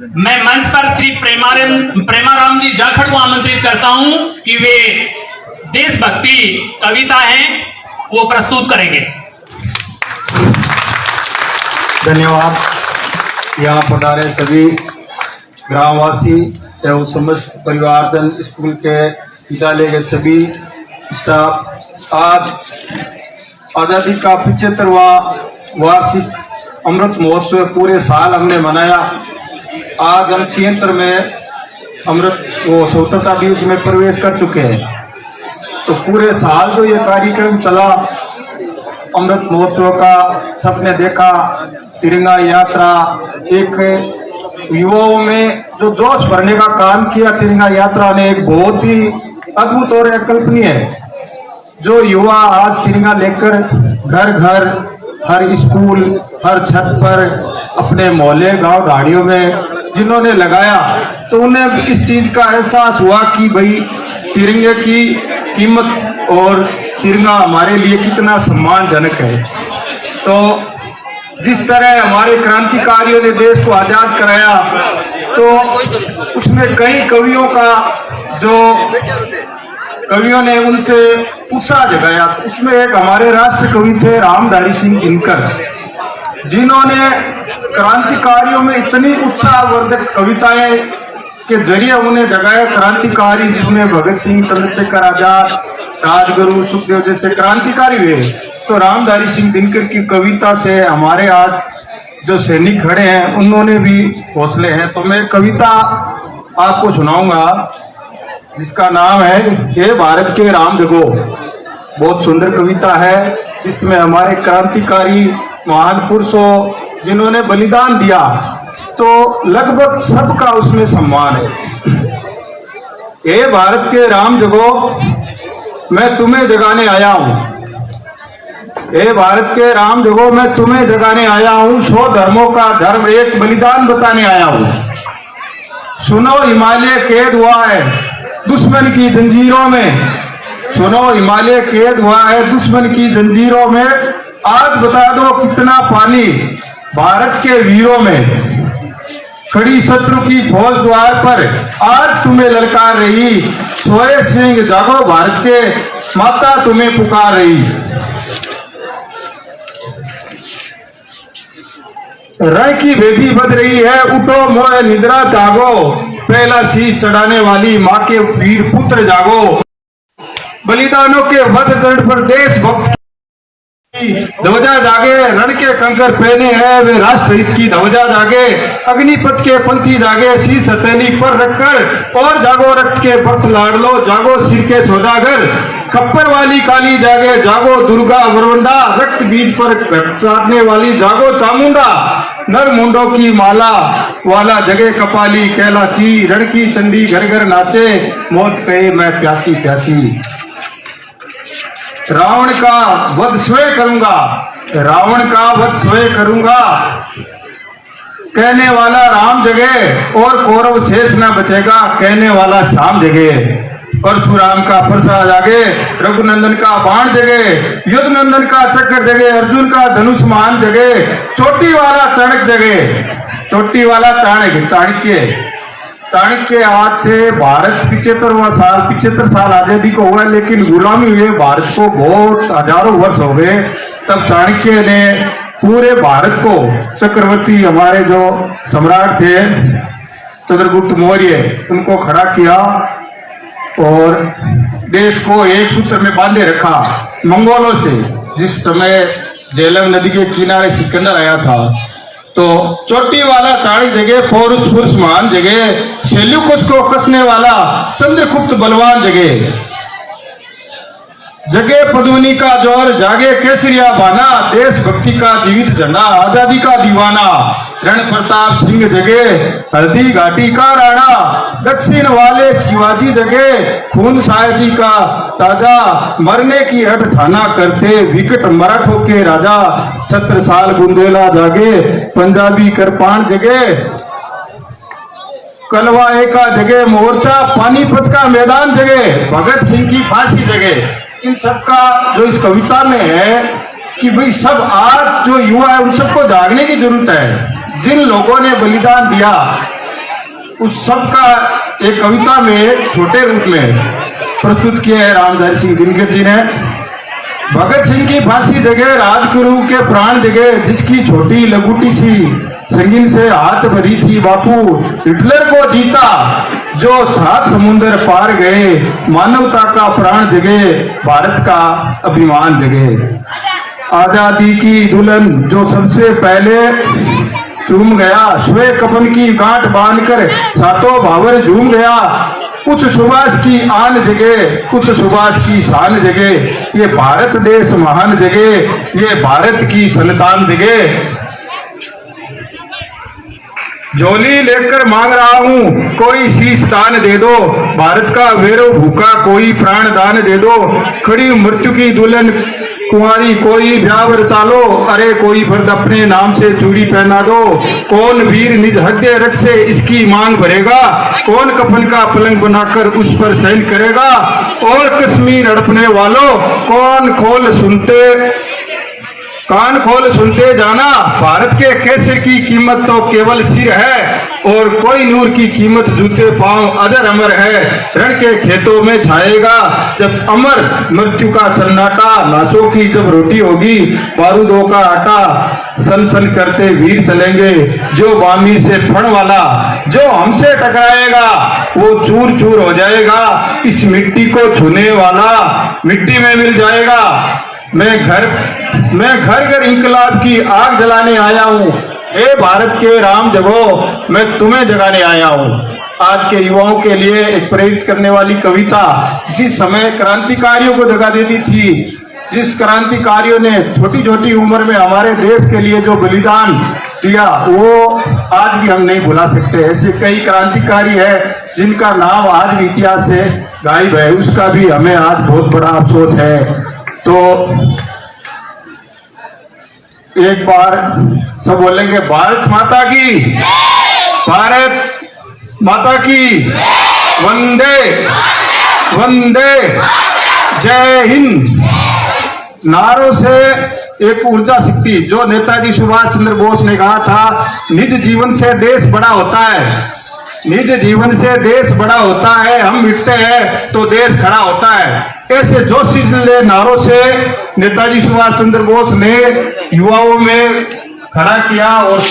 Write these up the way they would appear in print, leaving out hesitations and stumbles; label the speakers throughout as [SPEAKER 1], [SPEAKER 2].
[SPEAKER 1] मैं मंच पर श्री प्रेमाराम जी जाखड़ को आमंत्रित करता हूं कि वे देशभक्ति कविता है वो प्रस्तुत करेंगे।
[SPEAKER 2] धन्यवाद। यहाँ पधारे सभी ग्रामवासी एवं समस्त परिवारजन, स्कूल के विद्यालय के सभी स्टाफ, आज आज़ादी का 75वां वार्षिक अमृत महोत्सव पूरे साल हमने मनाया। आज हम 76 में अमृत वो स्वतंत्रता दिवस में प्रवेश कर चुके हैं। तो पूरे साल जो ये कार्यक्रम चला अमृत महोत्सव का, सबने देखा तिरंगा यात्रा, एक युवाओं में जो जोश भरने का काम किया तिरंगा यात्रा ने, एक बहुत ही अद्भुत और अकल्पनीय है। जो युवा आज तिरंगा लेकर घर घर, हर स्कूल, हर छत पर, अपने मोहल्ले गांव गाड़ियों में जिन्होंने लगाया, तो उन्हें इस चीज का एहसास हुआ कि भाई तिरंगे की कीमत और तिरंगा हमारे लिए कितना सम्मानजनक है। तो जिस तरह हमारे क्रांतिकारियों ने देश को आजाद कराया, तो उसमें कई कवियों ने उनसे उत्साह जगाया। उसमें एक हमारे राष्ट्र कवि थे रामधारी सिंह दिनकर, जिन्होंने क्रांतिकारियों में इतनी उत्साहवर्धक कविताएं के जरिए उन्हें जगाया। क्रांतिकारी जिसमें भगत सिंह, चंद्रशेखर आजाद, राजगुरु, सुखदेव जैसे क्रांतिकारी हुए, तो रामधारी सिंह दिनकर की कविता से हमारे आज जो सैनिक खड़े हैं उन्होंने भी हौसले हैं। तो मैं कविता आपको सुनाऊंगा जिसका नाम है हे भारत के राम जगो। बहुत सुंदर कविता है, जिसमें हमारे क्रांतिकारी महान पुरुषों जिन्होंने बलिदान दिया, तो लगभग सबका उसमें सम्मान है। हे भारत के राम जगो, मैं तुम्हें जगाने आया हूं। हे भारत के राम जगो, मैं तुम्हें जगाने आया हूं। 100 धर्मों का धर्म एक बलिदान बताने आया हूं। सुनो हिमालय कैद हुआ है दुश्मन की जंजीरों में। सुनो हिमालय कैद हुआ है दुश्मन की जंजीरों में। आज बता दो कितना पानी भारत के वीरों में। खड़ी शत्रु की फौज द्वार पर आज तुम्हें ललकार रही। सोए सिंह जागो भारत के, माता तुम्हें पुकार रही। रण की भेदी बज रही है, उठो मोए निद्रा जागो। पहला शीश चढ़ाने वाली माँ के वीर पुत्र जागो। बलिदानों के वध दंड पर देशभक्त ध्वजा जागे। रण के कंकर पहने हैं वे राष्ट्र हित की ध्वजा जागे। अग्निपथ के पंथी जागे, शीश हथेली पर रखकर। और जागो रक्त के भक्त लाडलो, जागो सिर के सौदागर। खप्पर वाली काली जागे, जागो दुर्गा वरवंडा। रक्त बीज पर चाटने वाली जागो चामुंडा। नर मुंडों की माला वाला जगे कपाली कैलाशी। रण की चंडी घर घर नाचे, मौत कहे मैं प्यासी प्यासी। रावण का वध स्वयं करूंगा, रावण का वध स्वयं करूंगा। कहने वाला राम जगे और कौरव शेष न बचेगा। कहने वाला श्याम जगे, परशुराम का परसा जागे। रघुनंदन का बाण जगे, युद्धनंदन का चक्र जगे। अर्जुन का धनुष मान जगे। चोटी वाला चाणक्य जगे, चोटी वाला चाणक्य। आज से भारत 75 साल आजादी को हुआ, लेकिन गुलामी हुए भारत को बहुत हजारों वर्ष हो गए। तब चाणक्य ने पूरे भारत को, चक्रवर्ती हमारे जो सम्राट थे चंद्रगुप्त मौर्य, उनको खड़ा किया और देश को एक सूत्र में बांधे रखा मंगोलों से। जिस समय झेलम नदी के किनारे सिकंदर आया था, तो चोटी वाला चाणी जगह, पुरुष महान जगह। सेल्यूकस को कसने वाला चंद्रगुप्त बलवान जगह। जगे पद्मिनी का जोर, जागे केसरिया बाना। देशभक्ति का जीवित झंडा, आजादी का दीवाना। रण प्रताप सिंह जगे, हल्दी घाटी का राणा। दक्षिण वाले शिवाजी जगे, खून शाहजी का ताजा। मरने की हट ठाना करते विकट मराठों के राजा। छत्रसाल बुंदेला जागे, पंजाबी करपान जगे। कलवाए का जगे मोर्चा, पानीपत का मैदान जगे। भगत सिंह की फांसी जगे। इन सबका जो इस कविता में है कि भाई सब आज जो युवा है उन सबको जागने की जरूरत है। जिन लोगों ने बलिदान दिया उस सब का एक कविता में छोटे रूप में प्रस्तुत किया है रामधारी सिंह दिनकर जी ने। भगत सिंह की फांसी जगह, राजगुरु के प्राण जगह, जिसकी छोटी लघुटी सी संगीन से हाथ भरी थी बापू, हिटलर को जीता जो 7 समुंदर पार गए, मानवता का प्राण जगे, भारत का अभिमान जगे। आजादी की दुल्हन जो सबसे पहले चूम गया, श्वे कफन की गांठ बांधकर सातों भावर झूम गया, कुछ सुभाष की आन जगे, कुछ सुभाष की शान जगे, ये भारत देश महान जगे, ये भारत की संतान जगे। झोली लेकर मांग रहा हूं, कोई शीश दान दे दो, भारत का वैरव भूखा कोई प्राण दान दे दो, खड़ी मृत्यु की दुल्हन कुंवारी कोई ब्यावर तालो, अरे कोई फर्द अपने नाम से चूड़ी पहना दो, कौन वीर निज हृदय रथ से इसकी मांग भरेगा, कौन कफन का पलंग बनाकर उस पर शयन करेगा, और कश्मीर हड़पने वालों कान खोल सुनते जाना, भारत के केसर की कीमत तो केवल सिर है, और कोई नूर की कीमत जूते पांव अजर अमर है। रण के खेतों में छाएगा जब अमर मृत्यु का सन्नाटा, लाशों की जब रोटी होगी बारूदों का आटा, सन सन करते वीर चलेंगे, जो बामी से फण वाला जो हमसे टकराएगा वो चूर चूर हो जाएगा, इस मिट्टी को छूने वाला मिट्टी में मिल जाएगा। मैं घर घर इंकलाब की आग जलाने आया हूँ, हे भारत के राम जगो, मैं तुम्हें जगाने आया हूँ। आज के युवाओं के लिए एक प्रेरित करने वाली कविता, इसी समय क्रांतिकारियों को जगा देती थी, जिस क्रांतिकारियों ने छोटी छोटी उम्र में हमारे देश के लिए जो बलिदान दिया वो आज भी हम नहीं भुला सकते। ऐसे कई क्रांतिकारी है जिनका नाम आज भी इतिहास से गायब है, उसका भी हमें आज बहुत बड़ा अफसोस है। तो एक बार सब बोलेंगे, भारत माता की, भारत माता की, वंदे वंदे, जय हिंद। नारों से एक ऊर्जा शक्ति, जो नेताजी सुभाष चंद्र बोस ने कहा था, निज जीवन से देश बड़ा होता है, निज जीवन से देश बड़ा होता है, हम मिटते हैं तो देश खड़ा होता है। ऐसे जोशीले नारों से नेताजी सुभाष चंद्र बोस ने युवाओं में खड़ा किया और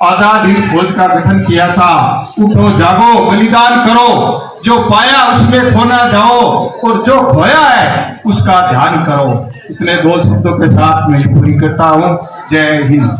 [SPEAKER 2] आजाद हिंद फौज का गठन किया था। उठो जागो बलिदान करो, जो पाया उसमें खो ना जाओ, और जो खोया है उसका ध्यान करो। इतने 2 शब्दों के साथ मैं पूरी करता हूं। जय हिंद।